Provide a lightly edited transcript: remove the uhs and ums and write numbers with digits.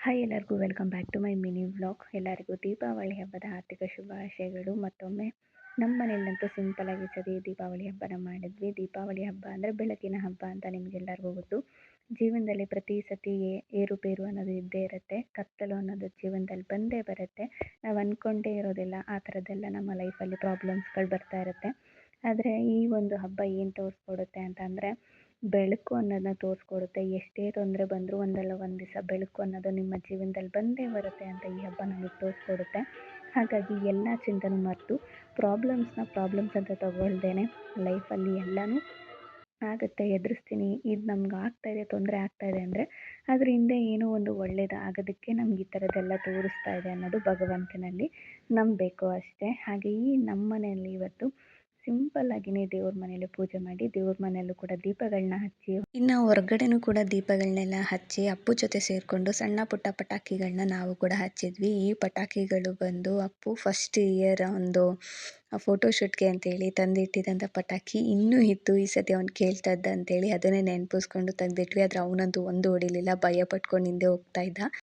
Hi ಎಲ್ಲರಿಗೂ welcome back to my mini vlog. ಎಲ್ಲರಿಗೂ ದೀಪಾವಳಿ ಹಬ್ಬದ ಆರ್ಥಿಕ ಶುಭಾಶಯಗಳು. ಮತ್ತೊಮ್ಮೆ ನಮ್ಮ ಮನೆಯಲ್ಲಂತೂ ಸಿಂಪಲಾಗಿ ಸರಿ ದೀಪಾವಳಿ ಹಬ್ಬನ ಮಾಡಿದ್ವಿ. ದೀಪಾವಳಿ ಹಬ್ಬ ಅಂದರೆ ಬೆಳಕಿನ ಹಬ್ಬ ಅಂತ ನಿಮಗೆಲ್ಲರಿಗೂ ಗೊತ್ತು. ಜೀವನದಲ್ಲಿ ಪ್ರತಿ ಸತಿ ಏರುಪೇರು ಅನ್ನೋದು ಇದ್ದೇ ಇರುತ್ತೆ. ಕತ್ತಲು ಅನ್ನೋದು ಜೀವನದಲ್ಲಿ ಬಂದೇ ಬರುತ್ತೆ. ನಾವು ಅಂದ್ಕೊಂಡೇ ಇರೋದಿಲ್ಲ, ಆ ಥರದ್ದೆಲ್ಲ ನಮ್ಮ ಲೈಫಲ್ಲಿ ಪ್ರಾಬ್ಲಮ್ಸ್ಗಳು ಬರ್ತಾ ಇರುತ್ತೆ. ಆದರೆ ಈ ಒಂದು ಹಬ್ಬ ಏನು ತೋರಿಸ್ಕೊಡುತ್ತೆ ಅಂತಂದರೆ, ಬೆಳಕು ಅನ್ನೋದನ್ನ ತೋರಿಸ್ಕೊಡುತ್ತೆ. ಎಷ್ಟೇ ತೊಂದರೆ ಬಂದರೂ ಒಂದಲ್ಲ ಒಂದು ದಿವಸ ಬೆಳಕು ಅನ್ನೋದು ನಿಮ್ಮ ಜೀವನದಲ್ಲಿ ಬಂದೇ ಬರುತ್ತೆ ಅಂತ ಈ ಹಬ್ಬ ನಮಗೆ ತೋರಿಸ್ಕೊಡುತ್ತೆ. ಹಾಗಾಗಿ ಎಲ್ಲ ಚಿಂತೆನೂ ಮರೆತು ಪ್ರಾಬ್ಲಮ್ಸ್ ಅಂತ ತಗೊಳ್ದೇನೆ ಲೈಫಲ್ಲಿ ಎಲ್ಲನೂ ಆಗುತ್ತೆ, ಎದುರಿಸ್ತೀನಿ, ಇದು ನಮ್ಗೆ ಆಗ್ತಾಯಿದೆ, ತೊಂದರೆ ಆಗ್ತಾಯಿದೆ ಅಂದರೆ ಅದ್ರ ಹಿಂದೆ ಏನೋ ಒಂದು ಒಳ್ಳೇದು ಆಗೋದಕ್ಕೆ ನಮ್ಗೆ ಈ ಥರದ್ದೆಲ್ಲ ತೋರಿಸ್ತಾ ಇದೆ ಅನ್ನೋದು ಭಗವಂತನಲ್ಲಿ ನಂಬಬೇಕು ಅಷ್ಟೇ. ಹಾಗೆ ಈ ನಮ್ಮ ಮನೆಯಲ್ಲಿ ಇವತ್ತು ಸಿಂಪಲ್ಲಾಗಿಯೇ ದೇವ್ರ ಮನೇಲಿ ಪೂಜೆ ಮಾಡಿ, ದೇವ್ರ ಮನೆಯಲ್ಲೂ ಕೂಡ ದೀಪಗಳನ್ನ ಹಚ್ಚಿ, ಇನ್ನು ಹೊರಗಡೆನೂ ಕೂಡ ದೀಪಗಳನ್ನೆಲ್ಲ ಹಚ್ಚಿ ಅಪ್ಪು ಜೊತೆ ಸೇರಿಕೊಂಡು ಸಣ್ಣ ಪುಟ್ಟ ಪಟಾಕಿಗಳನ್ನ ನಾವು ಕೂಡ ಹಚ್ಚಿದ್ವಿ. ಈ ಪಟಾಕಿಗಳು ಬಂದು ಅಪ್ಪು ಫಸ್ಟ್ ಇಯರ್ ಒಂದು ಫೋಟೋಶೂಟ್ಗೆ ಅಂತೇಳಿ ತಂದಿಟ್ಟಿದ್ದಂಥ ಪಟಾಕಿ ಇನ್ನೂ ಇತ್ತು. ಈ ಸತಿ ಅವ್ನು ಕೇಳ್ತಾ ಇದ್ದ ಅಂತೇಳಿ ಅದನ್ನೇ ನೆನಪಿಸ್ಕೊಂಡು ತೆಗೆದಿಟ್ವಿ. ಆದರೆ ಅವನಂತೂ ಒಂದು ಹೊಡಿಲಿಲ್ಲ, ಭಯ ಪಟ್ಕೊಂಡು ಹಿಂದೆ ಹೋಗ್ತಾ ಇದ್ದ.